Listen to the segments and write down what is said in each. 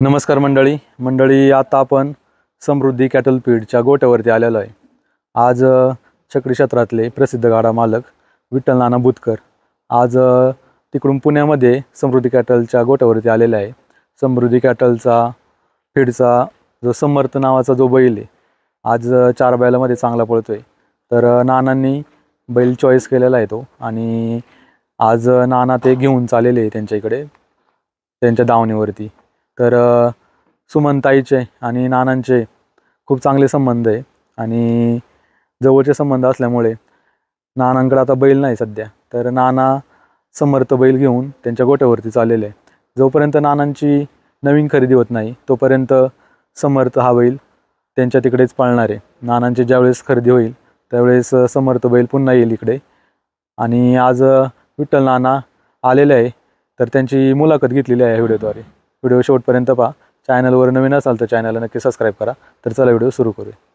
नमस्कार मंडळी आता आपण समृद्धी कॅटल फीडच्या गोट्यावरती आलेलो आहे। आज छकडी क्षेत्रातले प्रसिद्ध गाडा मालक विठ्ठल नाना बुतकर आज तिकडून पुण्यामध्ये समृद्धी कॅटलच्या गोट्यावरती आलेले आहे। समृद्धी कॅटलचा फीडचा जो समर्थ नावाचा जो बैल आहे आज 4 बैलामध्ये चांगला पळतोय। तर नानांनी बैल चॉईस केलेला आहे तो आणि आज नाना ते घेऊन चाललेले आहे त्यांच्या इकडे त्यांच्या दावणीवरती। तर सुमनताईचे आणि नानांचे खूप चांगले संबंध आहे आणि जवळचे संबंध असल्यामुळे नानांकडे आता बैल नाही सध्या। तर नाना समर्थ बैल घेऊन त्यांच्या गोट्यावरती चाललेले आहे। जोपर्यंत नानांची नवीन खरेदी होत नाही तोपर्यंत समर्थ हा बैल त्यांच्या तिकडेच पाळणार आहे। नानांची ज्यावेळेस खरेदी होईल त्यावेळेस समर्थ बैल पुन्हा येईल इकडे। आणि आज विठ्ठल नाना आलेले आहे तर त्यांची मुलाखत घेतलेली आहे व्हिडिओद्वारे। व्हिडिओ शेवटपर्यंत पहा। चॅनलवर नवीन असाल तर चॅनलला नक्की सबस्क्राईब करा। तर चला व्हिडिओ सुरू करूया।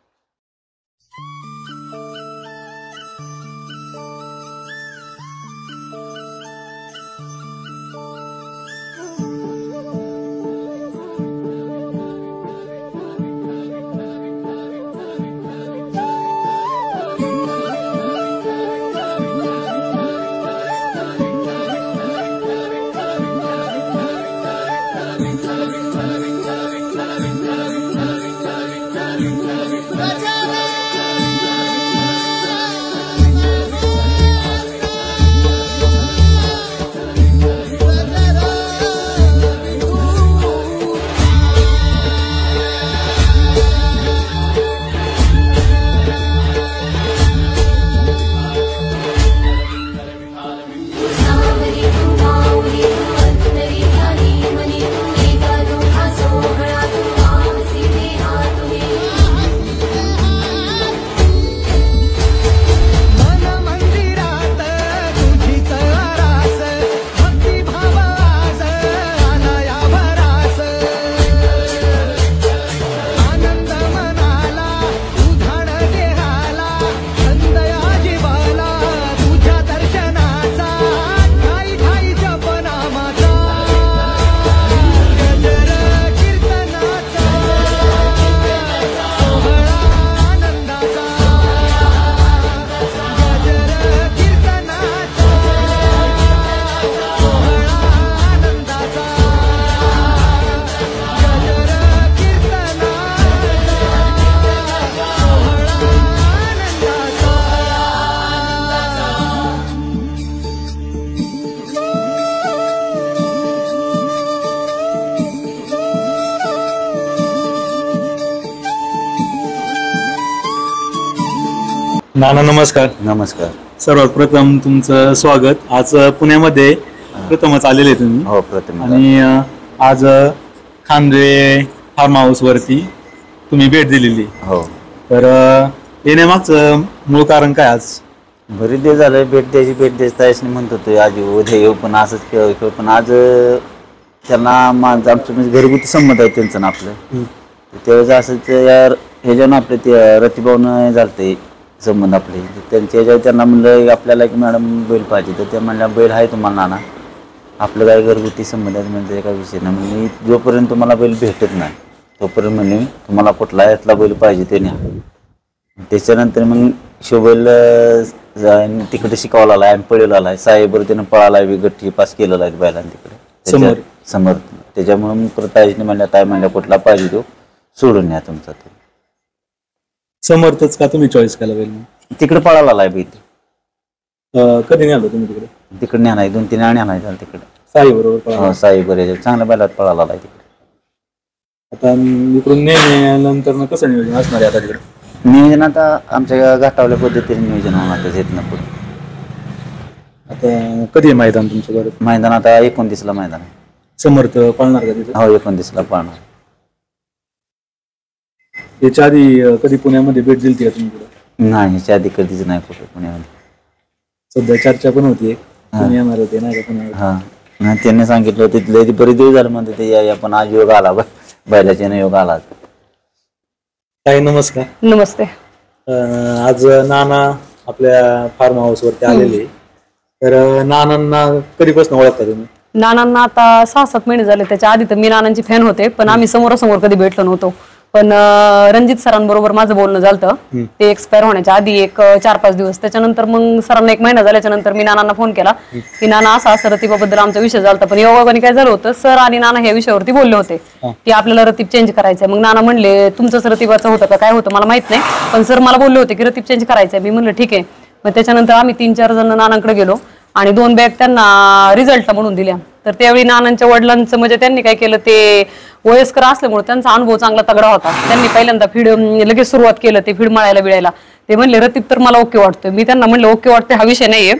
नाना नमस्कार। नमस्कार। सर्वात प्रथम तुमचं स्वागत। आज पुण्यामध्ये प्रथमच आलेले तुम्ही। हो प्रथम। आणि आज खांदे फार्म हाऊस वरती तुम्ही भेट दिलेली। हो। तर येण्यामागचं मूळ कारण काय? आज बरेच दिवस झाले भेट द्यायची म्हणत होतो आज उद्या येऊ पण असंच खेळ पण आज त्यांना आमचं म्हणजे घरगुती संमत आहे त्यांचं ना आपलं त्यावेळेस असंच यार ह्याच्यानं आपले ते रतिभावनं झालते संबंध आपले त्यांच्या ह्याच्यावर त्यांना म्हणलं आपल्याला एक मॅडम बैल पाहिजे तर त्या म्हणल्या बैल आहे तुम्हाला नाना आपलं काय घरगुती संबंध आहे म्हणजे काय विषय नाही म्हणजे जोपर्यंत तुम्हाला बैल भेटत नाही तोपर्यंत म्हणजे तुम्हाला कुठला यातला बैल पाहिजे ते न्या। त्याच्यानंतर मग शोबैल तिकडे शिकवला आलाय आणि पळेला आलाय साहेबर त्यानं पळाला आहे गठ्ठी पास केलेला आहे बैलांना तिकडे समोर त्याच्यामुळे मग परत ताईने म्हणल्या काय म्हणल्या कुठला पाहिजे तो सोडून न्या तुमचा तो समर्थच का तुम्ही चॉईस केला बैल? तिकडे पळाला आलाय बैल। कधी नाही आलो तुम्ही तिकडे? तिकडे न्याय 2-3 आणि नाही झालं तिकडे साई बरोबर। साई बरे चांगल्या बैलात पळाला आलाय तिकडे। आता इकडून नेल्यानंतर कसं नियोजन असणार आहे आता तिकडे? नियोजन आता आमच्या घाटावल्या पद्धतीने नियोजन होणार येत ना पुढे। आता कधी आहे मैदान तुमचं? बरं मैदान आता 29ला मैदान आहे। समर्थ पळणार का तिथे? हो 29ला पळणार। याच्या आधी कधी पुण्यामध्ये भेट दिली तुम्ही कुठे? नाही याच्या आधी कधीच नाही कुठे पुण्यामध्ये। सध्या चर्चा पण होती येणार होते नाही का पुण्यामध्ये? हा नाही त्यांनी सांगितलं तिथले बरेच दिवस झाले म्हणते ते आपण आज योग आला बैलाच्या योग आला। ताई नमस्कार। नमस्ते। आज नाना आपल्या फार्म हाऊस वरती आलेले तर नानांना कधीपासून ओळखता तुम्ही? नानांना आता 6-7 महिने झाले. त्याच्या आधी तर मी नानांची फॅन होते, पण आम्ही समोरासमोर कधी भेटलो नव्हतो. पण रणजित सरांबरोबर माझं बोलणं झालं. ते एक्सपायर होण्याच्या आधी एक 4-5 दिवस. त्याच्यानंतर मग सरांना 1 महिना झाल्याच्या नंतर मी नानांना फोन केला की नाना असं रतीबाबद्दल आमचा विषय झाला. पण योगाने काय झालं होतं, सर आणि नाना ह्या विषयावरती बोलले होते की आपल्याला रतीब चेंज करायचंय. मग नाना म्हणले तुमचंच रतीबाचं होतं का काय होतं मला माहित नाही, पण सर मला बोलले होते की रतीब चेंज करायचंय. मी म्हणलं ठीक आहे. मग त्याच्यानंतर आम्ही 3-4 जण नानांकडे गेलो आणि 2 बॅग त्यांना रिझल्ट म्हणून दिल्या. तर त्यावेळी नानांच्या वडिलांचं म्हणजे त्यांनी काय केलं, ते वयस्कर असल्यामुळे त्यांचा अनुभव चांगला तगडा होता. त्यांनी पहिल्यांदा फीड लगेच सुरुवात केलं, ते फीड मळायला बिळायला. ते म्हणले रतीब तर मला ओके वाटतोय. मी त्यांना म्हणलं ओके वाटतोय हा विषय नाहीये,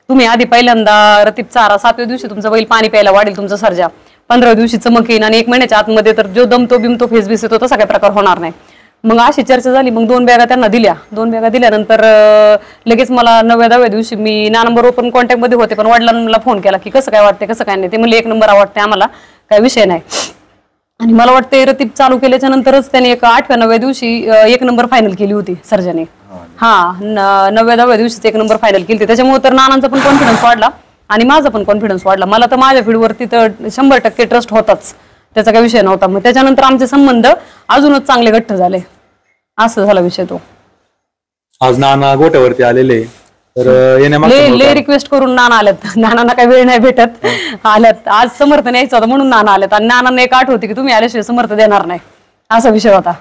तुम्ही आधी पहिल्यांदा रतीब चारा 7व्या दिवशी तुमचा बैल पाणी प्यायला वाढेल, तुमचा सर्जा 15व्या दिवशी चमक येईन आणि 1 महिन्याच्या आतमध्ये तर जो दमतो बिमतो फेसबीस येतो तसा काही प्रकार होणार नाही. मग अशी चर्चा झाली. मग 2 बॅगा त्यांना दिल्या. 2 बॅगा दिल्यानंतर लगेच मला 9व्या-10व्या दिवशी मी नानांबरोबर पण कॉन्टॅक्ट मध्ये होते, पण वडिलांना फोन केला की कसं काय वाटते कसं काय नाही. ते म्हणले 1 नंबर आवडते आम्हाला, काही विषय नाही. आणि मला वाटतं रतीब चालू केल्याच्या नंतरच त्याने 8व्या-9व्या दिवशी 1 नंबर फायनल केली होती सर्जाने. हा 9व्या-10व्या दिवशीच 1 नंबर फायनल केली. त्याच्यामुळे तर नानांचा पण कॉन्फिडन्स वाढला आणि माझा पण कॉन्फिडन्स वाढला. मला तर माझ्या फील्डवरती तर 100% ट्रस्ट होताच, त्याचा काही विषय नव्हता. मग त्याच्यानंतर आमचे संबंध अजूनच चांगले घट्ट झाले. असं झाला विषय तो. आज नाना गोट्यावरती आलेले, तर लय रिक्वेस्ट करून नाना आल्यात. नानांना काही वेळ नाही भेटत, आल्यात. आज समर्थ न्यायचं होतं म्हणून नाना आल्यात. आणि नानांना एक आठ होती की तुम्ही आल्याशिवाय समर्थ देणार नाही, असा विषय होता.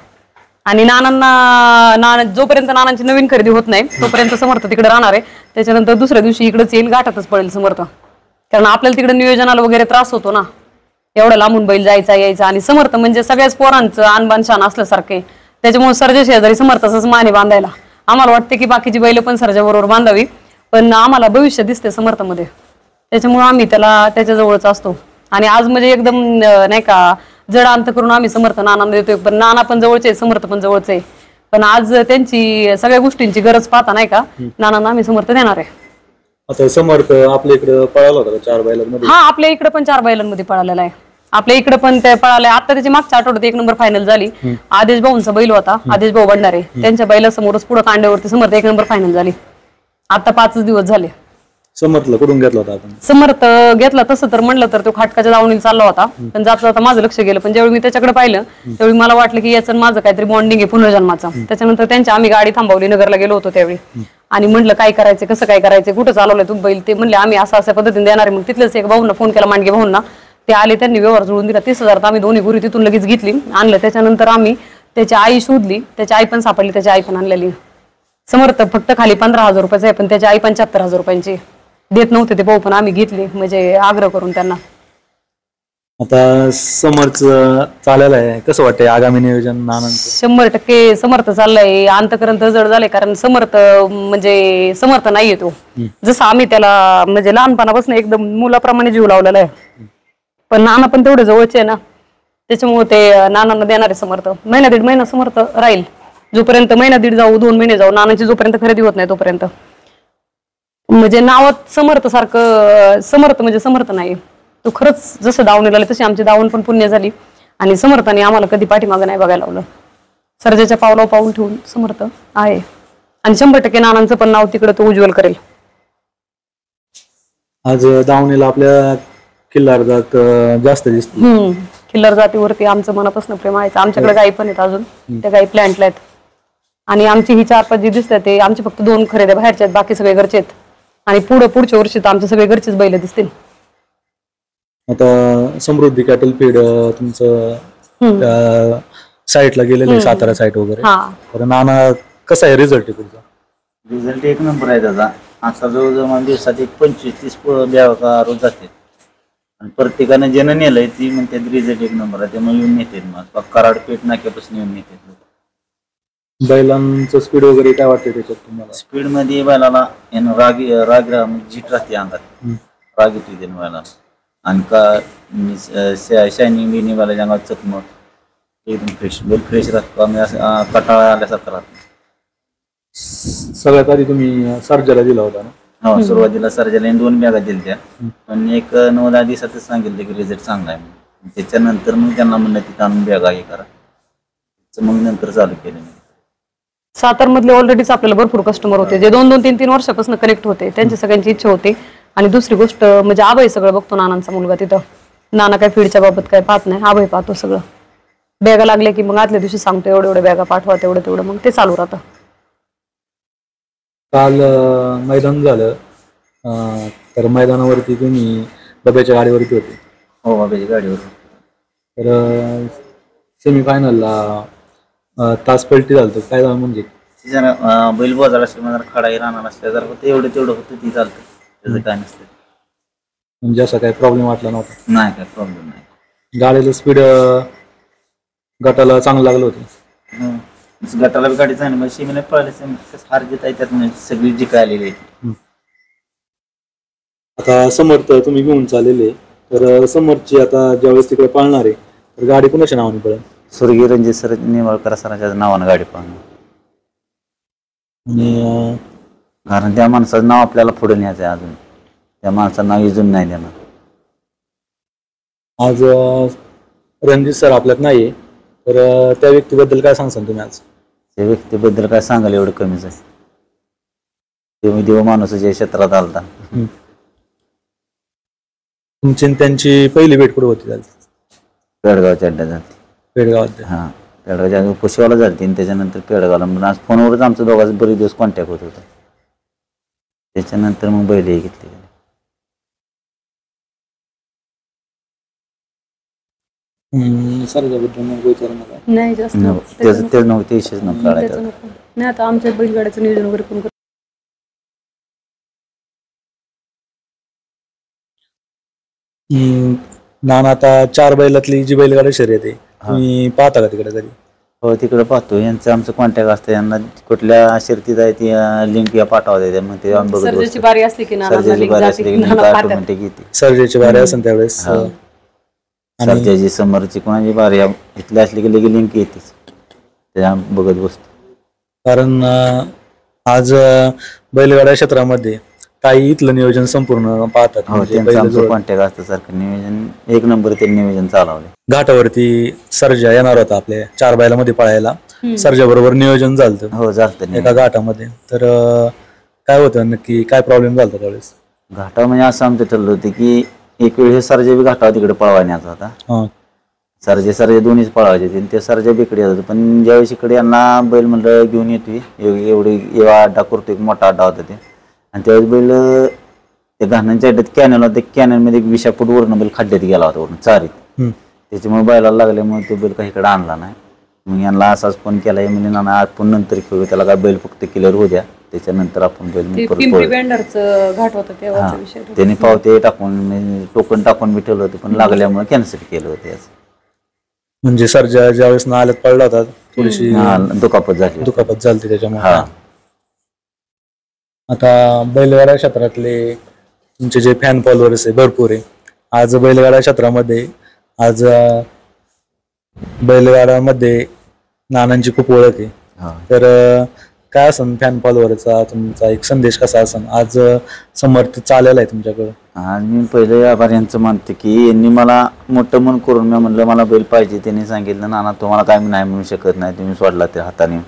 आणि नाना जोपर्यंत नानांची नवीन खरेदी होत नाही तोपर्यंत समर्थ तिकडे राहणार आहे. त्याच्यानंतर दुसऱ्या दिवशी इकडेच येईल, घाटातच पडेल समर्थ. कारण आपल्याला तिकडे नियोजनाला वगैरे त्रास होतो ना, एवढा लांबून बैल जायचा यायचा. आणि समर्थ म्हणजे सगळ्याच पोरांचं आणबान शान असल्यासारखे. त्याच्यामुळे सर्जा शेजारी समर्थाचाच माने बांधायला. आम्हाला वाटते की बाकीची बैल पण सर्जा बरोबर बांधावी, पण आम्हाला भविष्य दिसते समर्थामध्ये, त्याच्यामुळे आम्ही त्याला त्याच्याजवळच असतो. आणि आज म्हणजे एकदम नाही का जड अंत करून आम्ही समर्थ नानांना देतोय. पण नाना पण जवळचे, समर्थ पण जवळचे. पण आज त्यांची सगळ्या गोष्टींची गरज पाहता नाही का नानांना आम्ही समर्थ देणार आहे. आता समर्थ आपल्या इकडे पळाला होता 4 बैलांमध्ये? हा, आपल्या इकडे पण 4 बैलांमध्ये पळालेला आहे. आपल्या इकडे पण ते पळाले. आता त्याची मागच्या आठवड्यात 1 नंबर फायनल झाली. आदेश भाऊंचा बैल होता, आदेश भाऊ भंडारे, त्यांच्या बैलासमोरच पुढे कांड्यावरती समर्थ 1 नंबर फायनल झाली. आता 5 दिवस झाले. समर्थला कुठून घेतला होता आपण? समर्थ घेतला तसं तर म्हणलं तर तो खाटकाच्या दावणीला चालला होता, पण जाता जाता माझं लक्ष गेलं. पण ज्यावेळी मी त्याच्याकडे पाहिलं त्यावेळी मला वाटलं की याचं माझं काहीतरी बॉन्डिंग आहे पुनर्जन्माचा. त्याच्यानंतर त्यांच्या आम्ही गाडी थांबवली, नगरला गेलो होतो त्यावेळी. आणि म्हटलं काय करायचं, कसं काय करायचं, कुठं चालवलंय तू बैल. ते म्हणले आम्ही असं अशा पद्धतीने देणार आहे. मग तिथलेच एक भाऊंना फोन केला, मांडगे भाऊंना. ते आले, त्यांनी व्यवहार जुळून दिला. 30,000 आम्ही दोन्ही गुरी तिथून लगेच घेतली, आणलं. त्याच्यानंतर आम्ही त्याची आई शोधली, त्याची आई पण सापडली, त्याची आई पण आणलेली. समर्थ फक्त खाली 15,000 रुपयाचा आहे, पण त्याची आई 75,000 रुपयांची देत नव्हते ते भाऊ, पण आम्ही घेतली म्हणजे आग्रह करून त्यांना. आता समर्थ चालेला आहे, कसं वाटतंय आगामी नियोजन नानांचं? 100% समर्थ चाललंय. अंतकरण जड झालंय, कारण समर्थ म्हणजे समर्थ नाहीये तो. जसं आम्ही त्याला म्हणजे लहानपणापासून एकदम मुलाप्रमाणे जीव लावलेला आहे. पण नाना पण तेवढे जवळचे आहे ना, त्याच्यामुळे ते नानांना देणार आहे समर्थ. 1-1.5 महिना समर्थ राहील. जोपर्यंत 1-1.5 जाऊ, 2 महिने जाऊ, नानांची जोपर्यंत खरेदी होत नाही तोपर्यंत. म्हणजे नावात समर्थ सारखं समर्थ म्हणजे समर्थ नाही तो. खरंच जसं दावणीला आले तशी आमची दावण पण पुण्य झाली. आणि समर्थाने आम्हाला कधी पाठीमागं नाही बघायला लावलं. सर्जाच्या पावलावर पाऊल ठेवून समर्थ आहे. आणि 100% नानांचं पण नाव तिकडे तो उज्ज्वल करेल. आज दावणीला आपल्या किल्लार जात जास्त दिसते. किल्लर जातीवरती आमचं मनापासून प्रेम आहे. आमच्याकडे गाई पण आहेत अजून, त्या गाई प्लॅन्टला आहेत. आणि आमची ही 4-5 जी दिसतात ते आमचे फक्त 2 खरेदी बाहेरचे आहेत, बाकी सगळे घरचे आहेत. आणि पुढच्या वर्षी तर आमचे सगळे घरचेच बैल दिसतील. आता समृद्धी कॅटल फीड तुमचं साईटला गेलेलं आहे, सातारा साईट वगैरे. तर नाना कसा आहे रिझल्ट? रिझल्ट 1 नंबर आहे त्याचा. असा जवळजवळ मला दिवसात 25-30 ब्यागा रोज जाते. आणि प्रत्येकाने ज्यानं नेलंय ती म्हणते रिझल्ट 1 नंबर आहे, त्यामुळे येऊन नेते. मग कराड पेठ नाक्यापासून येऊन नेते. बैलांचं स्पीड वगैरे काय वाटतं त्याच्यात तुम्हाला? स्पीड मध्ये बैलाला राग झीट राहते अंगात, राग येतो त्याने बैलाला. आणि का शायनिंग बिनिंग बैलाच्या अंगात चकमक, एकदम फ्रेश राहतो. आम्ही असं कटाळा आल्यासारखं राहतो. सगळ्यात आधी तुम्ही सर्जाला दिला होता ना? हो, सुरुवातीला सर्जाला 2 बॅगा दिल्या, पण एक 9-10 दिवसातच सांगितलं की रिझल्ट चांगला आहे. त्याच्यानंतर मग त्यांना म्हणलं तिथं आणून बॅगा हे करा, मग नंतर चालू केलं. सातारमधले ऑलरेडीच आपल्याला भरपूर कस्टमर होते जे 2-2, 3-3 वर्षापासून कनेक्ट होते. त्यांची सगळ्यांची इच्छा होती आणि दुसरी गोष्ट म्हणजे आभय सगळं बघतो, नानांचा मुलगा तिथं. नाना काय फीडच्या बाबत काय पाहत नाही, आभय पाहतो सगळं. बॅगा लागल्या की मग आदल्या दिवशी सांगतो एवढे एवढे बॅगा पाठवा, तेवढं तेवढं, मग ते चालू राहतं. काल मैदान झालं, तर मैदानावरती तुम्ही डब्याच्या गाडीवरती होते. हो बाबाची गाडीवर. तर सेमीफायनलला तास पलटी झालं, काय झालं म्हणजे ती जरा बैल बाजार असले जरा खडाही राहणार असल्या जरा होतं, एवढं तेवढं होतं ती चालतं, त्याचं काय नसतं. म्हणजे असा काही प्रॉब्लेम वाटला नव्हता? नाही काय प्रॉब्लेम नाही. गाडीला स्पीड गटाला चांगलं लागलं होतं. गटाला बी गाडी चांगली, म्हणजे शिमीने पळाले हार घेत आहे त्यात, म्हणजे सगळी जी काय आलेली आहे. आता समर्थ तुम्ही घेऊन चाललेले, तर समर्थची आता ज्यावेळेस तिकडे पाळणार आहे तर गाडी कुणाच्या नावाने पळेल? स्वर्गीय रणजित सर निंबाळकर सरांच्या नावानं गाडी पाहणं. आणि कारण त्या माणसाचं नाव आपल्याला पुढे न्यायचं आहे, अजून त्या माणसाचं नाव इजून नाही देणार. आज रणजित सर आपल्यात नाहीये, तर त्या व्यक्तीबद्दल काय सांगसान तुम्ही आज? त्या व्यक्तीबद्दल काय सांगायला एवढं कमीच आहे. देव माणूस जे क्षेत्रात आलता. तुमची आणि त्यांची पहिली भेट कुठे होती? झाली पेडगावच्या अड्ड्यात झाली. पेडगावात. हां, पेडगावच्या पुशेवाला झाली आणि त्याच्यानंतर पेडगावला. मग आज फोनवरच आमचं दोघांचं बरेच दिवस कॉन्टॅक्ट होत होता. त्याच्यानंतर मग बैलही घेतली. सरजाबद्दल मग विचारू नका. नाही जास्त तेच नव्हते विशेष नव्हतं काढायचं. नाही, आता आमच्या बैलगाड्याचं नियोजन वगैरे कोण करतं? नाना, आता 4 बैलातली जी बैलगाडी शर्यत आहे तुम्ही पाहता का तिकडे कधी? हो, तिकडे पाहतो. यांचं आमचं कॉन्टॅक्ट असतं, यांना कुठल्या शर्तीत आहे ती लिंक या पाठवता येते, मग ते आम्ही बघत सर्जाची बसतो. बारी असली की नाना सर्जाची बारी असली की लिंक ऑटोमॅटिक येते. सर्जेची बारी असेल त्यावेळेस. सर्जाची समोरची कोणाची बारी इथली असली की लगे लिंक येतेच, ते आम्ही बघत बसतो. कारण आज बैलगाड्या क्षेत्रामध्ये काही इथलं नियोजन संपूर्ण पाहतात. हो, म्हणजे त्यांचं आमचं बैलजोड कॉन्टॅक्ट असतं सारखं. नियोजन एक नंबर ते नियोजन चालवले. घाटावरती सर्जा येणार होता आपल्या 4 बैलामध्ये पळायला. सर्जा बरोबर नियोजन झालं हो, झालं एका घाटामध्ये. तर काय होतं नक्की, काय प्रॉब्लेम झाला त्यावेळेस? घाटा म्हणजे असं आमचं ठरलं होतं की एक वेळ हे सर्जा बी घाटावर तिकडे पळवायचा होता. सर्जे दोन्हीच पळवायचे होते, ते सर्जा बी इकडे येत होते. पण ज्यावेळेस इकडे यांना बैल म्हणलं घेऊन येतोय, एवढी एवढा अड्डा करतोय, मोठा अड्डा होता ते. आणि त्यावेळेस बैल त्या घाणांच्या अड्ड्यात कॅनल होता, कॅनलमध्ये 20 फूट वरून बैल खड्ड्यात गेला होता, वरून चारीत. त्याच्यामुळे बैलाला लागल्यामुळे तो बैल काही इकडे आणला नाही. मग यांना असाच फोन केला, म्हणजे नाना आपण नंतर खेळू, त्याला काय बैल फक्त क्लिअर होऊ द्या, त्याच्यानंतर आपण बैल घाट होता तेव्हाचा विषय. त्यांनी पावते टाकून टोकन टाकून बी ठेवलं होतं, पण लागल्यामुळे कॅन्सल केलं होतं याचं. म्हणजे सर्जा ज्यावेळेस नाल्यात पडला होता थोडीशी दुखापत झाली त्याच्यामुळे. आता बैलगाडा क्षेत्रातले तुमचे जे फॅन फॉलोअर्स आहे भरपूर आहे. आज बैलगाडा क्षेत्रामध्ये आज बैलगाड्यामध्ये नानांची खूप ओळख आहे. तर काय असन फॅन फॉलोअरचा तुमचा एक संदेश कसा असन? आज समर्थ चालेला आहे तुमच्याकडे. आणि मी पहिले आभार यांचं मानते की यांनी मला मोठं मन करून, मी म्हणलं मला बैल पाहिजे, त्यांनी सांगितलं नाना तुम्हाला काय नाही म्हणू शकत नाही, तुम्ही सोडला ते हाताने.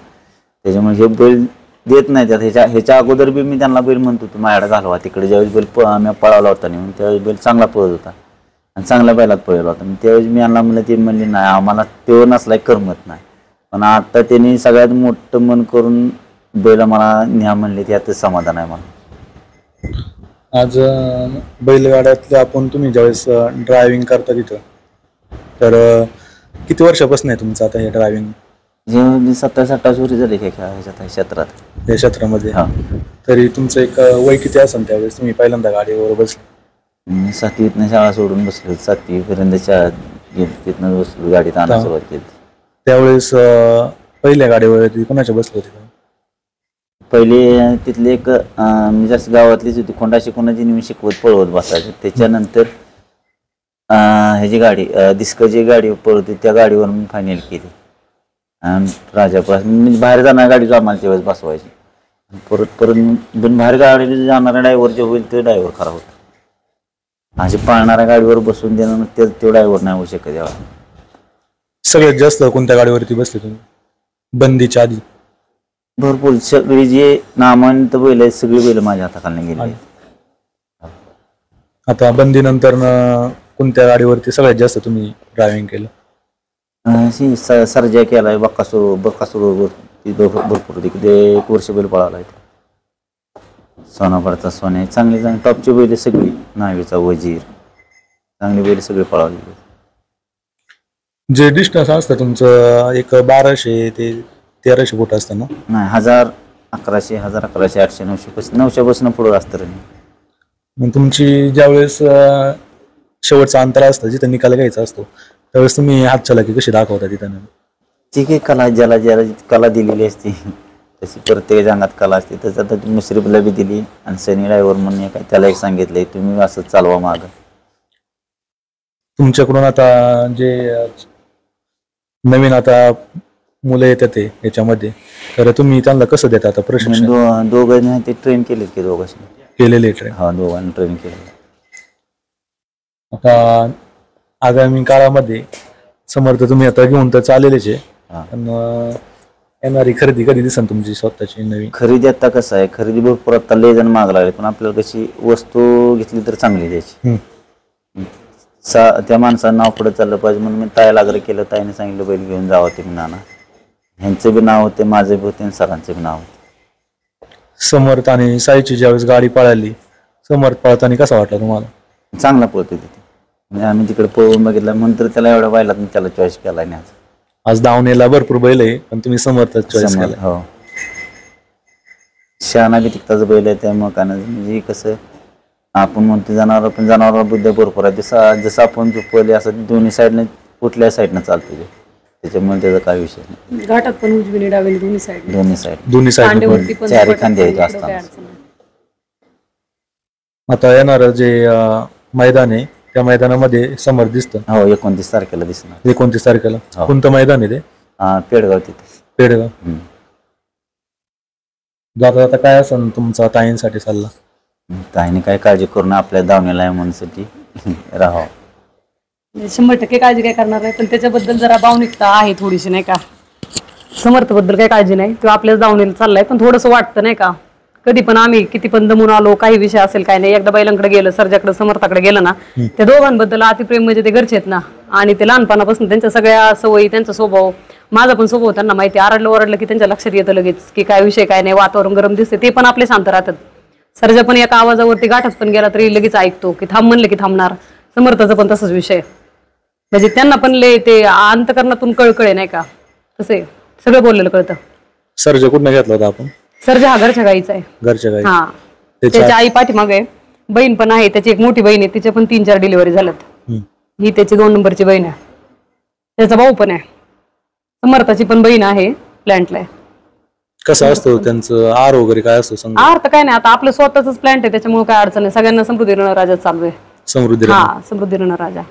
त्याच्यामुळे हे बैल देत नाही त्यात. ह्याच्या अगोदर बी मी त्यांना बैल म्हणतो होतो माझ्याकडे घालवा तिकडे. ज्यावेळेस बैल मी पळाला होता नाही, त्यावेळेस बैल चांगला पळत होता आणि चांगल्या बैलात पळला होता. त्यावेळेस मी यांना म्हणलं, ते म्हणले नाही आम्हाला तो नसलाय करमत नाही. पण आता त्यांनी सगळ्यात मोठं मन करून बैल मला न्या म्हणले, त्यातच समाधान आहे मला. आज बैलगाड्यातले आपण तुम्ही ज्यावेळेस ड्रायव्हिंग करता तिथं, तर किती वर्षापासून आहे तुमचं आता हे ड्रायव्हिंग? जे 27-28 वर्ष झाले ह्याच्यात क्षेत्रात, या क्षेत्रामध्ये. तरी तुमचं एक वय किती असेल त्यावेळेस तुम्ही पहिल्यांदा गाडीवर बसले? 7वीतनं शाळा सोडून बसलो, 7वीपर्यंत शाळा तिथनं बसलो, गाडीत आणायला सुरुवात केली. त्यावेळेस पहिल्या गाडीवर कोणाच्या बसलो होते? पहिले तिथले एक जास्त गावातलीच होती, खोंडाशी कोणाची मी शिकवत पळवत बसायचं. त्याच्यानंतर ह्याची गाडी दिस्कची गाडी पळवते, त्या गाडीवर मी फायनल केली. आणि राजापास म्हणजे बाहेर जाणाऱ्या गाडीचं आम्हाला त्यावेळेस बसवायची. परत बाहेर गाडी जाणाऱ्या ड्रायव्हर जे होईल ते ड्रायव्हर खराब होता. अशी पाळणाऱ्या गाडीवर बसून देणं ते ड्रायव्हर नाही होऊ शकत. यावेळेला सगळ्यात जास्त कोणत्या गाडीवरती बसले तुम्ही बंदीच्या आधी? भरपूर सगळी जे नामांत बैल आहेत सगळी बैल माझ्या हाताखाली गेली. आता बंदीनंतर कोणत्या गाडीवरती सगळ्यात जास्त तुम्ही ड्रायव्हिंग केलं? सर्जा केलाय, बक्कासूर भरपूर तिकडे 1 वर्ष बैल पळाला आहे. सोनापडचा सोने चांगली चांगली टॉपची बैल सगळी, नावीचा वजीर, चांगली बैल सगळी पळावली. जे डिस्टन्स असतं तुमचं एक 1200 ते 1300 फूट असतं ना? नाही, 1000, 1100, 1100, 800, 900 बसणं पुढं असतं रे. मग तुमची ज्यावेळेस शेवटचं अंतर असतं जिथं निकाल घ्यायचा असतो त्यावेळेस तुम्ही हातचलाकी कशी दाखवता तिथं? ती काही कला, ज्याला ज्याला कला दिलेली असते तशी प्रत्येक जंगात कला असते. तसं आता मुश्रीफला बी दिली आणि सनी ड्रायव्हर म्हणून काय त्याला एक सांगितलंय, तुम्ही असं चालवा मागं. तुमच्याकडून आता जे नवीन आता मुलं येतात ते याच्यामध्ये, तर तुम्ही त्यांना कसं देता आता प्रशिक्षण? दोघांनी ते ट्रेन केलेत की दोघांनी केलेले ट्रेन? हा, दोघांनी ट्रेन केलेलं. आता आगामी काळामध्ये समर्थ तुम्ही आता घेऊन तर चाललेलेच आहे, हा. पण येणारी खरेदी कधी दिसन तुमची स्वतःची नवीन? खरेदी आता कसं आहे, खरेदी भरपूर आता लय जण माग लागले, पण आपल्याला कशी वस्तू घेतली तर चांगली द्यायची. त्या माणसाचं नाव पुढे चाललं पाहिजे म्हणून मी ताईला आग्रह केलं. ताईने सांगितलं बैल घेऊन जावं ते नाना. ह्यांचं बी नाव होते, माझं बी होते, सरांचं बी नाव होते. समर्थ आणि साईची ज्यावेळेस गाडी पळाली, समर्थ पळताना कसा वाटला तुम्हाला? चांगला पळतो तिथे, म्हणजे आम्ही तिकडे पळवून बघितलं म्हणून त्याला एवढ्या बैलात मी त्याला चॉईस केला नाही. आज दावणीला भरपूर बैल आहे पण तुम्ही समर्थ चॉईस केला. हो, शहाणा बी तिकताच बैल आहे, त्यामुळे का म्हणजे कसं आपण म्हणतो जनावर, पण जनावराला बुद्धी भरपूर आहे. जसं आपण झोपवले असं दोन्ही साईडने कुठल्या साईडनं चालतो ते, त्याच्यामुळे त्याचा काय विषय नाही. घाटात पण उजवीने डावीने दोन्ही साईड, दोन्ही साईड कांडेवरती पण चारी पटकन खांदे इकडं जास्त काही अडचण नाही. आता येणार जे मैदान आहे त्या मैदानामध्ये समर्थ दिसतं. हो, 29 तारखेला दिसणार. 29 तारखेला हो. कोणतं मैदान आहे ते? पेडगाव तिथे. पेडगाव. जाता जाता काय असं तुमचा ताईंसाठी सल्ला? ताईने काय काळजी करून आपल्या दावणीला आहे म्हणण्यासाठी राहावं. 100% काळजी काय करणार नाही, पण त्याच्याबद्दल जरा भावनिकता आहे थोडीशी, नाही का? समर्थ बद्दल काही काळजी नाही, तो आपल्याच दावणीला चाललाय, पण थोडंसं वाटतं नाही का, कधी पण आम्ही किती पण दमून आलो, काही विषय असेल काय नाही, एकदा बैलांकडे गेलं, सर्जाकडे समर्थाकडे गेलं ना, त्या दोघांबद्दल अतिप्रेम म्हणजे ते घरचे आहेत ना, आणि ते लहानपणापासून त्यांच्या सगळ्या सवयी, त्यांचा स्वभाव, माझा पण स्वभाव त्यांना माहिती. आरडलं ओरडलं की त्यांच्या लक्षात येतं लगेच की काय विषय काय नाही, वातावरण गरम दिसते, ते पण आपले शांत राहतात. सर्जा पण एका आवाजावरती गाठात पण गेला तरी लगेच ऐकतो, की थांब म्हणले की थांबणार. समर्थाचा पण तसाच विषय, म्हणजे त्यांना पण लय ते अंतकरणातून कळकळे नाही का, तसे सगळं बोललेलं कळतं. सर्जा कुठनं घेतला होता आपण? सर्जा हा घरच्या गाईचा आहे. घरच्या गाई? हा, त्याच्या आई पाठीमागे आहे, बहीण पण आहे त्याची, एक मोठी बहीण आहे, तिच्या पण 3-4 डिलिव्हरी झाल्यात. ही त्याची 2 नंबरची बहीण आहे. त्याचा भाऊ पण आहे, समर्थाची पण बहीण आहे, प्लॅन्टला आहे. कसं असतं त्यांचं आर वगैरे काय असतो? आर तर काय नाही, आता आपलं स्वतःच प्लॅन्ट आहे त्याच्यामुळे काय अडचण नाही. सगळ्यांना समृद्धी रणराजा चालू आहे. समृद्धी? हा, समृद्धी रणराजा.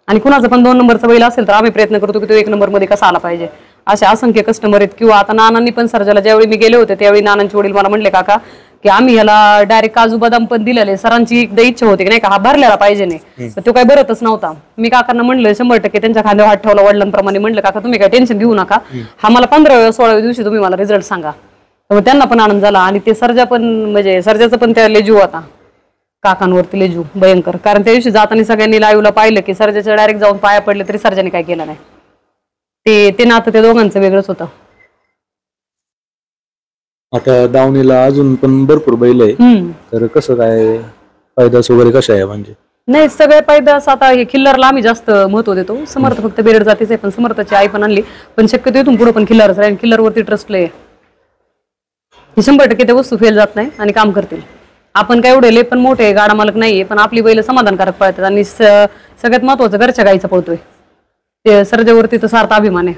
आणि कुणाचा पण 2 नंबरचा बैल असेल तर आम्ही प्रयत्न करतो की तो 1 नंबर मध्ये कसा आला पाहिजे. असे असंख्य कस्टमर आहेत. किंवा आता नानांनी पण सर्जाला ज्यावेळी मी गेले होते त्यावेळी नानांचे वडील मला म्हणले, काका की आम्ही ह्याला डायरेक्ट काजू बदाम पण दिलेले, सरांची एकदा इच्छा होती की नाही का हा भरलेला पाहिजे नाही, तर तो काही भरतच नव्हता. मी काकांना म्हणलं 100% त्यांच्या खांद्यावर हात ठेवला वडिलांप्रमाणे, म्हणलं काका तुम्ही काय टेन्शन घेऊ नका, हा मला 15व्या-16व्या दिवशी तुम्ही मला रिझल्ट सांगा. तर मग त्यांना पण आनंद झाला. आणि ते सर्जा पण म्हणजे सर्जाचं पण त्या लेजू होता काकांवरती, लेजू भयंकर. कारण त्या दिवशी जाताना सगळ्यांनी लाईव्हला पाहिलं की सर्जाच्या डायरेक्ट जाऊन पाया पडले तरी सर्जाने काय केलं नाही. ते नातं त्या दोघांचं वेगळंच होतं. आता दावणीला अजून पण भरपूर बैल आहे, तर कसं काय फायदास वगैरे कशा आहे? म्हणजे नाही, सगळे पैदास आता हे खिल्लारला आम्ही जास्त महत्व देतो. समर्थ फक्त बेरड जातीचे, पण समर्थाची आई पण आणली, पण शक्यतो इथून पुढे पण खिल्लारच राहील. खिल्लारवरती ट्रस्ट लय, 100% त्या वस्तू फेल जात नाही आणि काम करतील. आपण काय एवढे पण मोठे गाडा मालक नाहीये, पण आपली बैल समाधानकारक पळतात. आणि सगळ्यात महत्वाचं घरच्या गाईचा पळतोय, ते सर्जावरती तर सार्थ अभिमान आहे.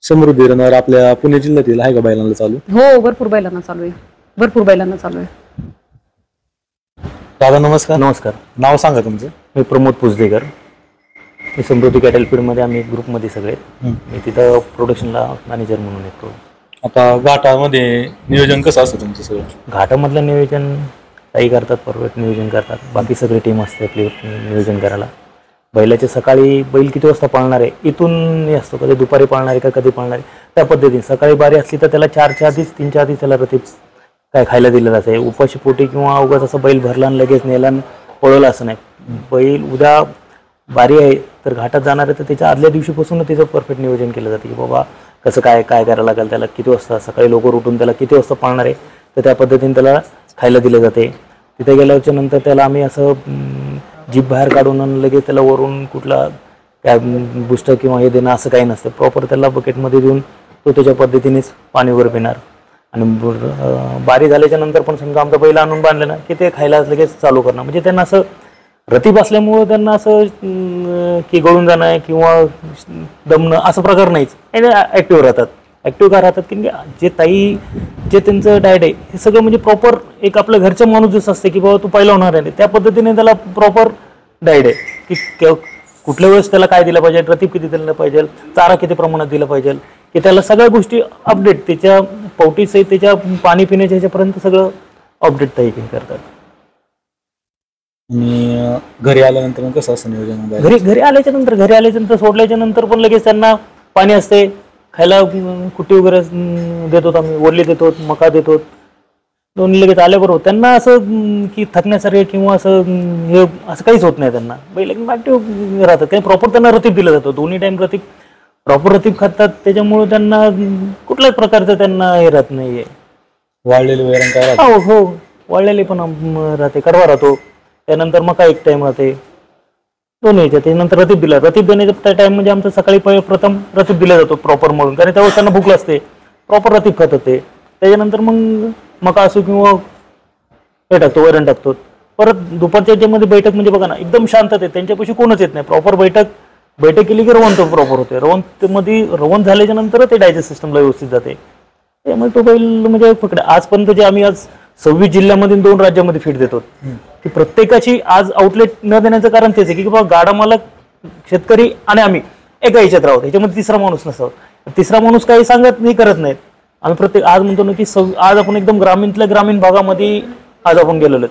समृद्धी रनर आपल्या पुणे जिल्ह्यातील आहे का बैलांना चालू? हो, भरपूर बैलांना चालू आहे, भरपूर बैलांना चालू आहे. दादा नमस्कार. नमस्कार, नाव सांगा तुमचं? मी प्रमोद पुजदेकर. मी समृद्धी कॅटल फीडमध्ये आम्ही ग्रुपमध्ये सगळे, मी तिथं प्रोडक्शनला मॅनेजर म्हणून येतो. आता घाटामध्ये नियोजन कसं असतं तुमचं सगळं? घाटामधलं नियोजन काही करतात, परफेक्ट नियोजन करतात, बाकी सगळी टीम असते आपली नियोजन करायला. बैलाचे सकाळी बैल किती वाजता पाळणार आहे इथून हे असतो, कधी दुपारी पाळणार आहे का कधी पाळणार आहे त्या पद्धतीने. सकाळी बारी असली तर त्याला 4च्या आधीच 3च्या आधीच त्याला रतीब काय खायला दिलं जातं. उपाशी पोटी किंवा उगाच असं बैल भरला आणि लगेच नेला पळवलं असं नाही. बैल उद्या बारी आहे तर घाटात जाणार आहे तर त्याच्या आदल्या दिवशीपासून त्याचं परफेक्ट नियोजन केलं जातं की बाबा कसं काय काय करायला लागेल, त्याला किती वाजता सकाळी लवकर उठून त्याला किती वाजता पाळणार आहे तर त्या पद्धतीने त्याला खायला दिलं जाते. तिथे गेल्याच्या नंतर त्याला आम्ही असं जीभ बाहेर काढून आणि लगेच त्याला वरून कुठला काय बुस्टर किंवा हे देणं असं काही नसतं. प्रॉपर त्याला बकेटमध्ये देऊन तो त्याच्या पद्धतीनेच पाणी वगैरे पिणार. आणि बारी झाल्याच्या नंतर पण समजा आमचा बैल आणून बांधलं ना की ते खायला लगेच चालू करणार. म्हणजे त्यांना असं रतीब असल्यामुळं त्यांना असं की गळून जाणं किंवा दमणं असं प्रकार नाहीच. ॲक्टिव्ह राहतात. ॲक्टिव्ह का राहतात की जे ताई जे त्यांचं डाएट आहे हे सगळं म्हणजे प्रॉपर एक आपल्या घरच्या माणूस जसं असते की बाबा तू पहिला होणार आहे त्या पद्धतीने त्याला प्रॉपर डाएट आहे की कुठल्या वेळेस त्याला काय दिलं पाहिजे, रतीब किती दिलं पाहिजे, चारा किती प्रमाणात दिला पाहिजे की त्याला सगळ्या गोष्टी अपडेट त्याच्या पावटीसहित त्याच्या पाणी पिण्याच्या ह्याच्यापर्यंत सगळं अपडेट ताई करतात. आणि घरी आल्यानंतर मग कसं असतं नियोजन? घरी आल्याच्या नंतर सोडल्याच्या नंतर पण लगेच त्यांना पाणी असते, खायला कुट्टी वगैरे देतो आम्ही, ओरली देतो, मका देतो. दोन्ही लगेच आल्याबरोबर त्यांना असं की थकण्यासारखे किंवा असं हे असं काहीच होत नाही. त्यांना बैल एकदम ॲक्टिव्ह राहतात. काही प्रॉपर त्यांना रतीब दिलं जातं. दोन्ही टाईम रतीब प्रॉपर रतीब खातात. त्याच्यामुळे त्यांना कुठल्याच प्रकारचं त्यांना हे राहत नाही आहे. वाळलेले वैरण काय राहतं? हो वाळलेले पण राहते, कडवा राहतो. त्यानंतर मका एक टाइम राहते. दोन्ही याच्यात त्यानंतर रतीब देण्याचा टाइम म्हणजे आमचं सकाळी प्रथम रतीब दिला जातो प्रॉपर म्हणून, कारण त्यावेळेस त्यांना भूक लागते. प्रॉपर रतीब खातात ते. त्याच्यानंतर मग मका असो किंवा हे टाकतो, वैरण टाकतो. परत दुपारच्या याच्यामध्ये बैठक म्हणजे बघा ना एकदम शांततेत त्यांच्यापाशी कोणच येत नाही. प्रॉपर बैठक केली की रवण तो प्रॉपर होते. रवण झाल्याच्या नंतर ते डायजेस्ट सिस्टमला व्यवस्थित जाते. त्यामुळे तो बैल म्हणजे पकडा आजपर्यंत जे आम्ही आज 26 जिल्ह्यामध्ये 2 राज्यामध्ये फीड देतो की प्रत्येकाची आज आउटलेट न देण्याचं कारण तेच आहे की बाबा गाडा मालक, शेतकरी आणि आम्ही एका याच्यात राहतो. ह्याच्यामध्ये तिसरा माणूस नसावा. तिसरा माणूस काही सांगत नाही, करत नाहीत. आम्ही प्रत्येक आज म्हणतो ना की आज आपण एकदम ग्रामीण भागामध्ये आज आपण गेलेलो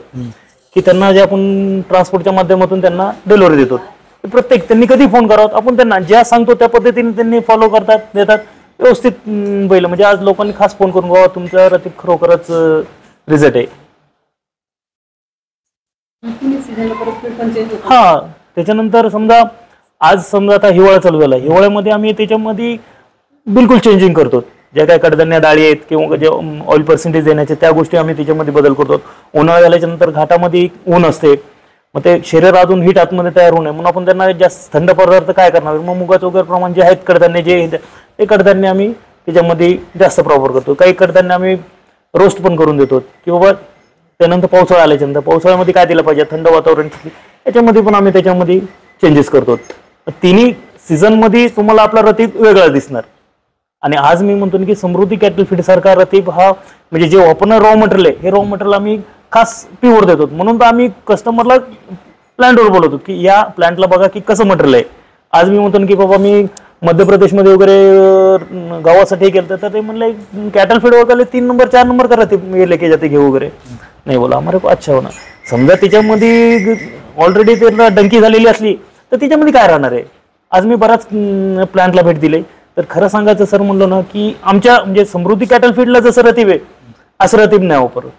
की त्यांना जे आपण ट्रान्सपोर्टच्या माध्यमातून त्यांना डिलिव्हरी देतो. प्रत्येक त्यांनी कधी फोन करावा आपण त्यांना ज्या सांगतो त्या पद्धतीने त्यांनी फॉलो करतात, देतात व्यवस्थित बैल. म्हणजे आज लोकांनी खास फोन करून बाबा तुमच्या रतीब खरोखरच रिझल्ट आहे. हा त्याच्यानंतर समजा आता हिवाळा चालू झाला. हिवाळ्यामध्ये आम्ही त्याच्यामध्ये बिलकुल चेंजिंग करतो. ज्या काही कडधान्य डाळी आहेत किंवा जे ऑइल पर्सेंटेज देण्याचे त्या गोष्टी आम्ही त्याच्यामध्ये बदल करतो. उन्हाळा झाल्याच्या नंतर घाटामध्ये ऊन असते, मग ते शरीर अजून हीट आतमध्ये तयार होऊ नये म्हणून आपण त्यांना जास्त थंड पदार्थ काय करणार, मग मुगाचं वगैरे प्रमाण जे आहेत कडधान्य जे ते कडधान्य आम्ही त्याच्यामध्ये जास्त प्रॉपर करतो. काही कडधान्य आम्ही रोस्ट पण करून देतो की बाबा त्यानंतर पावसाळा आल्याच्या नंतर पावसाळ्यामध्ये काय दिलं पाहिजे, थंड वातावरण याच्यामध्ये पण आम्ही त्याच्यामध्ये चेंजेस करतो. तिन्ही सीझनमध्ये तुम्हाला आपला रतीब वेगळा दिसणार. आणि आज मी म्हणतो की समृद्धी कॅटल फीड सारखा रतीब हा म्हणजे जे वापरणार रॉ मटेरियल आहे हे रॉ मटेरियल आम्ही खास प्युअर देतो. म्हणून तर आम्ही कस्टमरला प्लांटवर बोलवतो की या प्लांटला बघा की कसं मटेरियल आहे. आज मी म्हणतो की बाबा मी मध्य प्रदेशमध्ये वगैरे गावासाठी केलं तर ते म्हणले कॅटल फीड वगैरे 3 नंबर 4 नंबर का रतीब ये लेके जाते घेऊ वगैरे नाही बोला हमारे को अच्छा होणार. समजा तिच्यामध्ये ऑलरेडी त्याला डंकी झालेली असली तर तिच्यामध्ये काय राहणार आहे. आज मी बराच प्लांटला भेट दिले तर खरं सांगायचं सर म्हणलो ना की आमच्या म्हणजे समृद्धी कॅटल फीडला जसं रतीब आहे असं रतीब नाही वापरत.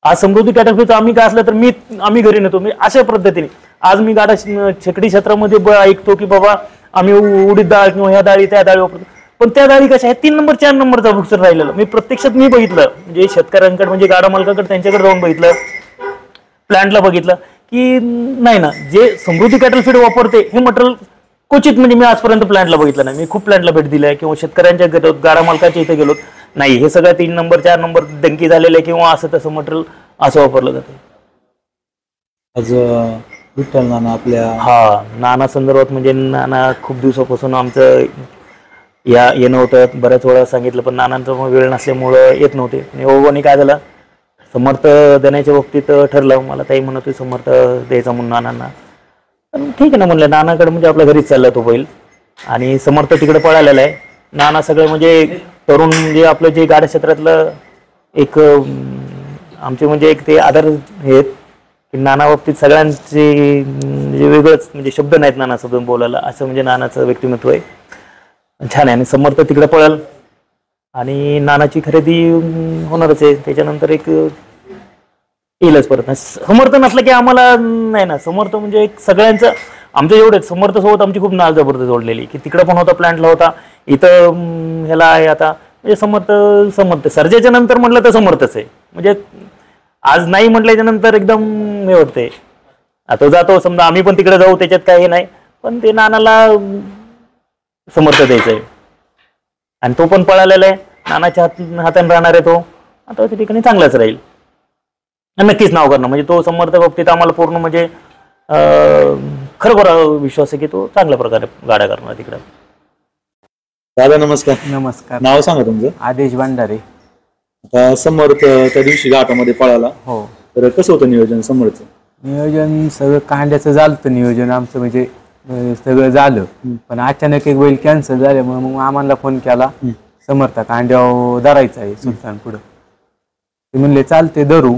आज समृद्धी कॅटल फीड आम्ही काय असलं तर आम्ही घरी नेतो. मी अशा पद्धतीने आज मी गाडा छकडी क्षेत्रामध्ये ऐकतो की बाबा आम्ही उडीद डाळ किंवा ह्या डाळी त्या डाळी वापरतो, पण त्या डाळी कशा आहेत 3 नंबर 4 नंबरचा बुक्सर राहिलेला. मी प्रत्यक्षात मी बघितलं म्हणजे शेतकऱ्यांकडे म्हणजे गाडा मालकाकडे त्यांच्याकडे जाऊन बघितलं, प्लांटला बघितलं की नाही ना जे समृद्धी कॅटल फीड वापरते हे मटेरियल क्वचित म्हणजे मी आजपर्यंत प्लांटला बघितलं नाही. मी खूप प्लांटला भेट दिली आहे किंवा शेतकऱ्यांच्या गेलो, गाडा मालकाच्या इथे गेलो, नाही हे सगळं 3 नंबर 4 नंबर डंकी झालेलं आहे किंवा असं तसं मटेरियल असं वापरलं जातं. आज विठ्ठल नाना आपल्या नाना संदर्भात म्हणजे नाना खूप दिवसापासून आमचं येणं होतं. बऱ्याच वेळा सांगितलं पण नानांचा वेळ नसल्यामुळं येत नव्हते. आणि ओघाने काय झालं समर्थ देण्याच्या बाबतीत ठरलं. मला ताई म्हणत होती समर्थ द्यायचा म्हणून नानांना. पण ठीक आहे ना म्हणलं नानाकडे म्हणजे आपल्या घरीच चालला तो बैल आणि समर्थ तिकडे पळालेला आहे. नाना सगळं म्हणजे तरुण म्हणजे आपलं जे गाड्या क्षेत्रातलं एक आमचे म्हणजे एक ते आधार आहेत की नाना बाबतीत सगळ्यांचे म्हणजे वेगळंच म्हणजे शब्द नाहीत नानासोबत बोलायला असं म्हणजे नानाचं व्यक्तिमत्व आहे. छान आहे. आणि समर्थ तिकडे पळाल आणि नानाची खरेदी होणारच आहे. त्याच्यानंतर एक येईलच परत. समर्थ नसलं की आम्हाला नाही ना. समर्थ म्हणजे एक सगळ्यांचं आमच्या एवढेच समर्थ सोबत आमची खूप नाळ जबरदस्त जोडलेली की तिकडे पण होता, प्लॅन्टला होता, इथं ह्याला आहे आता. म्हणजे समर्थ समर्थ सर्जेच्या नंतर म्हटलं तर समर्थच आहे. म्हणजे आज नाही म्हटल्याच्या नंतर एकदम हे होते. आता जातो समजा आम्ही पण तिकडे जाऊ त्याच्यात काही नाही, पण ते नानाला समर्थ द्यायचंय आणि तो पण पळालेला आहे. नानाच्या हाताने राहणार आहे तो. आता त्या ठिकाणी चांगलाच राहील नक्कीच नाव करणं. म्हणजे तो समर्थ बाबतीत आम्हाला पूर्ण म्हणजे खरोखर विश्वास आहे की तो चांगल्या प्रकारे गाड्या करणार तिकडे. दादा नमस्कार. नमस्कार. नाव सांगा तुमचं. आदेश भंडारे. आता समर्थ त्या दिवशी घाटामध्ये पळाला, हो. तर कसं होतं नियोजन समोरचं? नियोजन सगळं कांड्याचं झालं होतं नियोजन आमचं, म्हणजे सगळं झालं. पण अचानक एक बैल कॅन्सल झाल्यामुळे मग आम्हाला फोन केला, समर्थ कांड्यावर धरायचा आहे सुलतान पुढं. ते म्हणले चालते धरू.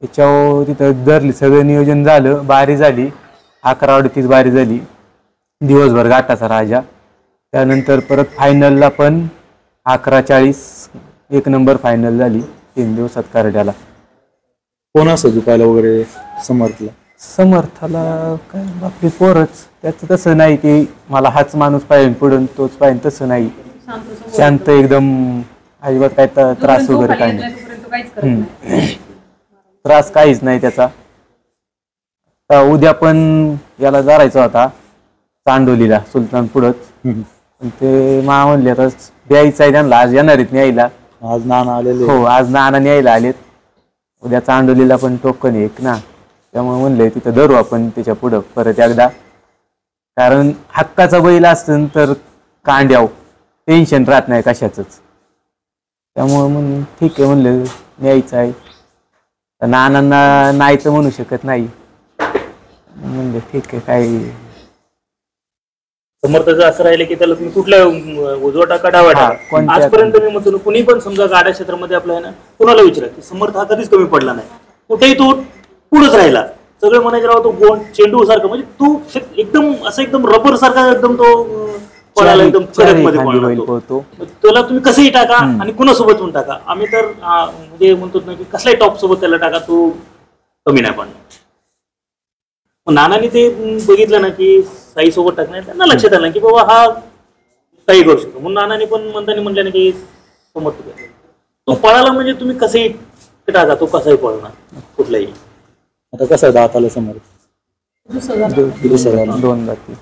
त्याच्यावर तिथं धरली, सगळं नियोजन झालं, बारी झाली 11:38 बारी झाली, दिवसभर घाटाचा राजा. त्यानंतर परत फायनलला पण 11:40 1 नंबर फायनल झाली 3 दिवसात करड्याला. कोण असं झुकायला वगैरे समर्थला? समर्थाला काय आपली पोरच. त्याचं तसं नाही की मला हाच माणूस पाहिजे पुढून तोच पाहिजे, तसं नाही. शांत एकदम, अजिबात काय त्रास वगैरे काही नाही. त्रास काहीच नाही त्याचा. उद्या पण याला धरायचा होता चांडोलीला सुलतान पुढंच, पण ते मा म्हणले आता द्यायचं आहे त्यांना, आज येणार आहेत न्यायला. आज नाना आलेले? हो, आज नाना न्यायला आलेत. उद्या चांडोलीला पण टोकन एक ना, त्यामुळे म्हणले तिथं धरू आपण त्याच्या पुढं परत एकदा. कारण हक्काचा बैल असतं तर कांड्याव टेन्शन राहत नाही कशाचंच. त्यामुळे मग ठीक आहे म्हणलं न्यायचं आहे. नानांना नाही तर म्हणू शकत नाही, म्हणले ठीक आहे. काही समर्थाचं असं राहिलं की त्याला तुम्ही कुठल्या उजवा टाका डावा टाका. आजपर्यंत मी म्हणतो कुणी पण समजा गाड्या क्षेत्रामध्ये आपल्या आहे ना, कुणाला विचारा की समर्थ हा कधीच कमी पडला नाही. कुठेही तो पुढेच राहिला. सगळे म्हणायचे राव तो गोल चेंडू सारखं, म्हणजे तू एकदम असं एकदम रबर सारखा एकदम तो पळाला, एकदम कडक मध्ये पळतो. त्याला तुम्ही कसंही टाका आणि कुणासोबत पण टाका. आम्ही तर म्हणजे म्हणतो ना की कसल्याही टॉप सोबत त्याला टाका, तो कमी नाही पडणार. नानाने ते बघितलं ना की साई सोबत टाकणार, त्यांना लक्षात आलं की बाबा हा काही करू शकतो. म्हणून नानाने पण म्हणताना म्हटलं ना की समर्थ तो पळाला म्हणजे तुम्ही कसंही टाका, तो कसाही पळणार कुठलाही. आता कसं आहे दाताला समर्थ? दोन जाती.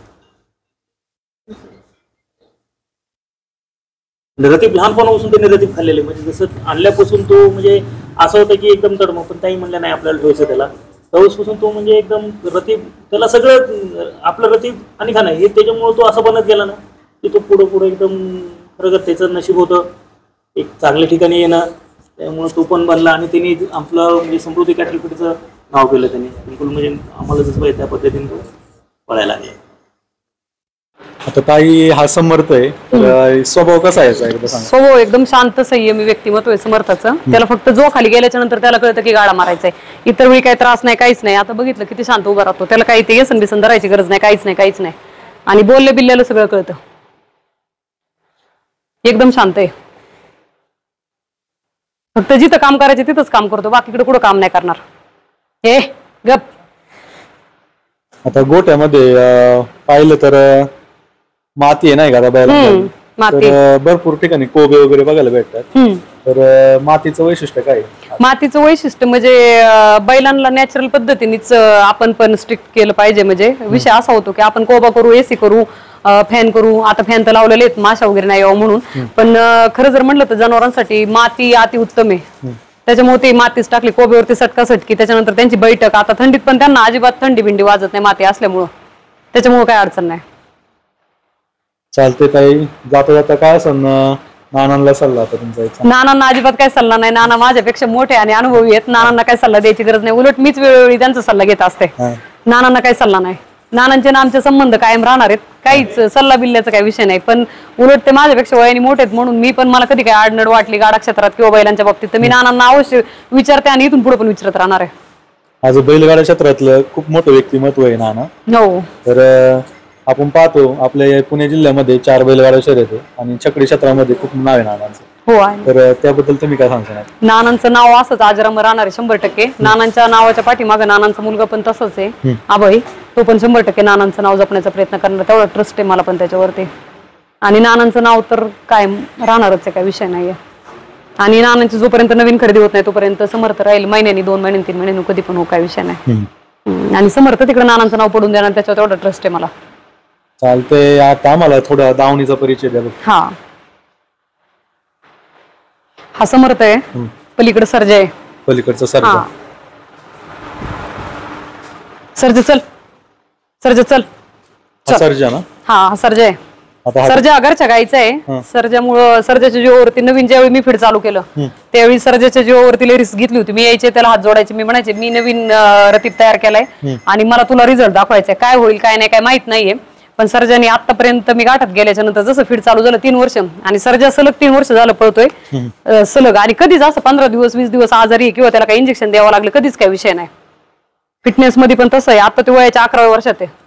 रतीब लहानपणापासून त्यांनी रतीब खाल्लेले, म्हणजे जसं आणल्यापासून तो म्हणजे असं होतं की एकदम तडमग, पण ताई म्हणलं नाही आपल्याला ठेवायचं त्याला. तेव्हापासून तो म्हणजे एकदम रतीब, त्याला सगळं आपलं रतीब आणि खाणं हे त्याच्यामुळे तो असं बनत गेला ना की तो पुढं एकदम खरं त्याचं नशीब होतं एक चांगल्या ठिकाणी येणं. त्यामुळे तो पण बनला आणि त्यांनी आपलं म्हणजे समृद्धी कॅटल फीडचं नाव केलं त्यांनी. बिलकुल म्हणजे आम्हाला जसं पाहिजे त्या पद्धतीने तो पळायला लागला. आता ताई हा समर्थ आहे, तर स्वभाव कसा आहे याचा? स्वभाव एकदम शांत संयमी व्यक्तिमत्व आहे समर्थाचं. त्याला फक्त जो खाली गेल्याच्या नंतर त्याला कळतं की गाडा मारायचा आहे. इतर वेळी काही त्रास नाही, काहीच नाही. आता बघितलं किती शांत उभा राहतो. त्याला काही ते व्यसन बिसन धरायची गरज नाही, काहीच नाही. आणि बोलले बिल्ल्याला सगळं कळतं. एकदम शांत आहे. फक्त जिथं काम करायचं तिथंच काम करतो, बाकीकडे कुठं काम नाही करणार. हे गप. आता गोट्यामध्ये पाहिलं तर माती आहे नाही का माती, तर भरपूर ठिकाणी कोबे वगैरे बघायला भेटतात. तर मातीचं वैशिष्ट्य काय? मातीचं वैशिष्ट्य म्हणजे बैलांना नॅचरल पद्धतीनेच आपण पण स्ट्रिक्ट केलं पाहिजे. म्हणजे विषय असा होतो की आपण कोबा करू, एसी करू, फॅन करू. आता फॅन तर लावलेले आहेत माशा वगैरे नाही यावं म्हणून, पण खरं जर म्हणलं तर जनावरांसाठी माती अति उत्तम आहे. त्याच्यामुळे ती मातीच टाकली कोब्यावरती सटकासटकी. त्याच्यानंतर त्यांची बैठक, आता थंडीत पण त्यांना अजिबात थंडी बिंडी वाजत नाही माती असल्यामुळं. त्याच्यामुळे काय अडचण नाही. चालते ताई, जाता जाता काय असं नानांना सल्ला आता तुमचा? नानांना अजिबात काय सल्ला नाही. नाना माझ्यापेक्षा मोठे आणि अनुभवी आहेत. नानांना काय सल्ला द्यायची गरज नाही, उलट मीच वेळोवेळी त्यांचा सल्ला घेत असते. नानांना काय सल्ला नाही. नानांचे ना आमचे संबंध कायम राहणार आहेत. काहीच सल्ला बिल्ल्याचा काही विषय नाही. पण उलट ते माझ्यापेक्षा वयाने मोठे आहेत म्हणून मी पण, मला कधी काय आडनड वाटली गाडा क्षेत्रात किंवा बैलांच्या बाबतीत तर मी नानांना अवश्य विचारते आणि इथून पुढे पण विचारत राहणार आहे. आज बैलगाडा क्षेत्रातलं खूप मोठं व्यक्तिमत्व आहे नाना. हो. तर आपण पाहतो आपल्या पुणे जिल्ह्यामध्ये 4 बैलगाडा शर्यत आहे आणि छकडी क्षेत्रामध्ये खूप नाव आहे नानांचं. हो आहे. तर त्याबद्दल तुम्ही काय सांगता? नानांचं नाव असंच आजरामर राहणार आहे 100%. नानांच्या नावाच्या पाठीमागे नानांचा मुलगा पण तसंच आहे अभय, तो पण 100% नानांचं नाव जपण्याचा प्रयत्न करणार. तेवढा ट्रस्ट आहे मला पण त्याच्यावरती. आणि नानांचं नाव तर काय राहणारच आहे, काय विषय नाहीये. आणि नानांची जोपर्यंत नवीन खरेदी होत नाही तोपर्यंत समर्थ राहील, महिन्यानी 2 महिन्यांनी 3 महिन्यांनी कधी पण हो, काय विषय नाही. आणि समर्थ तिकडे नानांचं नाव पडून देणार, त्याच्यावर तेवढा ट्रस्ट आहे मला. चालतंय. आता आम्हाला थोडा दावणीचा परिचय द्या. हा समर्थ आहे, पलीकडे सर्जा आहे. पलीकडचं सर. सर्जा चल, सर्जा चल. सर्जा ना? हा सर्जा आहे. सर्जा घरच्या गाईचा आहे. सर्जामुळं सर्जाच्या जीवावरती नवीन ज्यावेळी मी फीड चालू केलं त्यावेळी सर्जाच्या जीवावरती रिस्क घेतली होती. मी यायचे त्याला हात जोडायचे, मी म्हणायचे मी नवीन रतीब तयार केलाय आणि मला तुला रिझल्ट दाखवायचाय, काय होईल काय नाही काय माहित नाहीये. पण सर्जाने आतापर्यंत मी गाठात गेल्याच्या नंतर जसं फीड चालू झालं 3 वर्ष, आणि सर्जा सलग 3 वर्ष झालं पळतोय सलग. आणि कधीच असं 15 दिवस 20 दिवस आजारी किंवा त्याला काही इंजेक्शन द्यावं लागलं कधीच काही विषय नाही. फिटनेस मध्ये पण तसं आहे. आता ते वयाच्या 11व्या वर्षात आहे.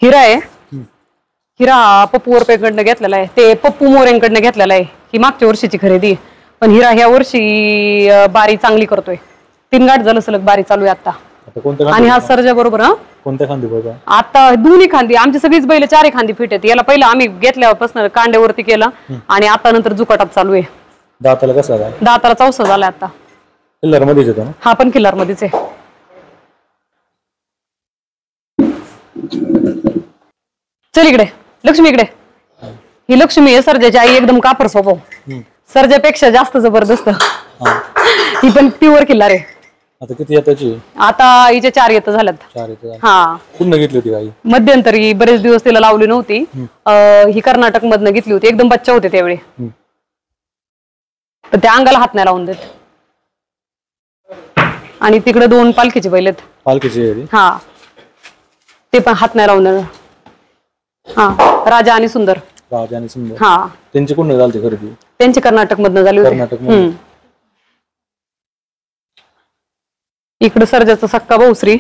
हिरा आहे. हिरा पप्पू वरपेकडनं घेतलेला आहे, ते पप्पू मोरेंकडनं घेतलेला आहे. ही मागच्या वर्षीची खरेदी. पण हिरा ह्या वर्षी बारी चांगली करतोय. 3 गाठ झालं सलग बारी चालू आहे आता. आणि हा सर्जा बरोबर. कोणत्या खांदी बघा? आता दोन्ही खांदी, आमची सगळीच बैल 4 खांदी फिट आहेत. याला पहिलं आम्ही घेतल्यापासून कांड्यावरती केला आणि आता नंतर जुकाटात चालू आहे. दाताला कसा झाला? दाताला 4 झालाय आता. किल्लर मध्येच येतो ना? हा पण किल्लार मध्येच आहे. चल इकडे लक्ष्मी, इकडे. ही लक्ष्मी आहे सर्जाची आई, एकदम कापर स्वभाव. सर्जापेक्षा जास्त जबरदस्त. ही पण प्युअर किल्लार आहे. आता किती येताची? आता हिचे 4 येतं झाल्यात. 4 येतं. हा, पुन्हा घेतली होती गाई मध्यंतरी बरेच दिवस तिला लावली नव्हती. ही कर्नाटक मधनं घेतली होती, एकदम बच्चा होते त्यावेळी. पण त्या अंगाला हात नाही लावून देत. आणि तिकडे 2 पालखीचे बैल आहेत. पालखीची? हा, ते पण हात नाही लावून देणार. हा, राजा आणि सुंदर. राजा आणि सुंदर. हा, त्यांची कुठं झाली खरेदी? त्यांची कर्नाटक मधनं झाली होती. कर्नाटक मध्ये. इकडे सर्जाचा सक्का भाऊ श्री.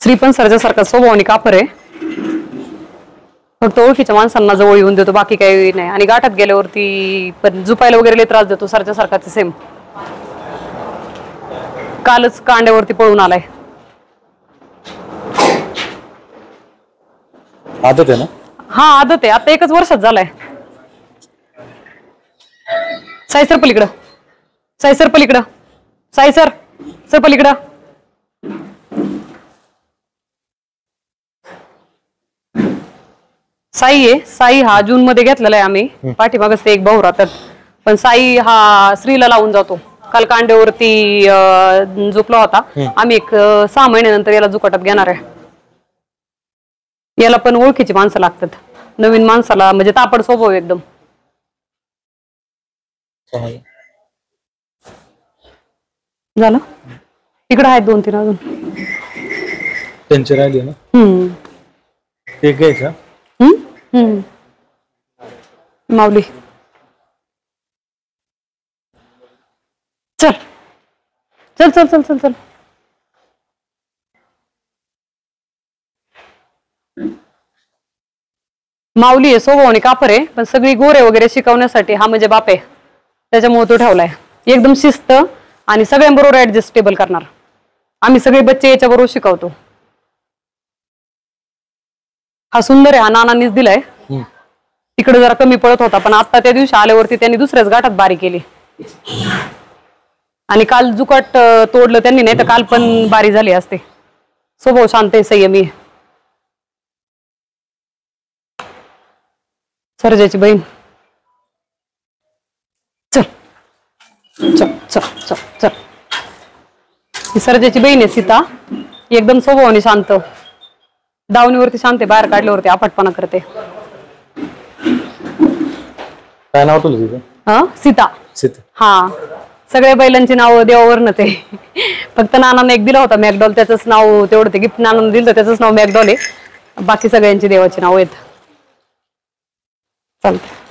श्री पण सर्जासारखा स्वभावाने कापर आहे. फक्त ओळखीच्या माणसांना जवळ येऊन देतो, बाकी काही नाही. आणि गाठात गेल्यावरती पण झुपायला वगैरे लय त्रास देतो. सर्जासारखाच सेम. कालच कांड्यावरती पळून आलाय. आदत आहे ना? हा आदत आहे. आता 1च वर्षात झालाय. साईसर पलीकडं, साईसर पलीकडं, साईसर सर पलीकडं. साई आहे. साई हा जून मध्ये घेतलेला आहे आम्ही. पाठीमागच ते एक भाऊ राहतात. पण साई हा श्रीला लावून जातो. काल कांड्यावरती झोपला होता. आम्ही एक 6 महिन्यानंतर याला जुकाटात घेणार आहे. याला पण ओळखीची माणसं लागतात. नवीन माणसाला म्हणजे तापड स्वभाव एकदम. झालं. इकडे आहेत 2-3 अजून. त्यांची राहिली ना? ते घ्यायचं. माऊली चल चल चल चल चल चल. माऊली आहे, स्वभावाने कापर आहे. पण सगळी गोरे वगैरे शिकवण्यासाठी हा म्हणजे बाप आहे. त्याच्यामुळे तो ठेवलाय. एकदम शिस्त आणि सगळ्यांबरोबर ऍडजस्टेबल करणार. आम्ही सगळे बच्चे याच्याबरोबर शिकवतो. हा सुंदर आहे. हा नानांनीच दिलाय. तिकडे जरा कमी पडत होता, पण आता त्या दिवशी आल्यावरती त्यांनी दुसऱ्याच गाठात बारी केली. आणि काल जुकाट तोडलं त्यांनी, नाही तर काल पण बारी झाली असते. स्वभाव शांत आहे, संयमी. सर्जाची बहीण. चल चल चल चल चल. ही सर्जाची बहीण आहे सीता. एकदम स्वभावाने शांत. दावणीवरती शांत आहे, बाहेर काढल्यावरती आपटपणा करते. काय नाव तुला तिचं? सीता. सीता. हा, सगळ्या बैलांची नाव देवावरनच आहे. फक्त नानांना एक दिला होता मॅकडॉल, त्याचंच नाव तेवढं ते गिफ्ट नानांना दिलं त्याचंच नाव मॅकडॉल आहे. बाकी सगळ्यांची देवाची नाव आहेत. चालतं.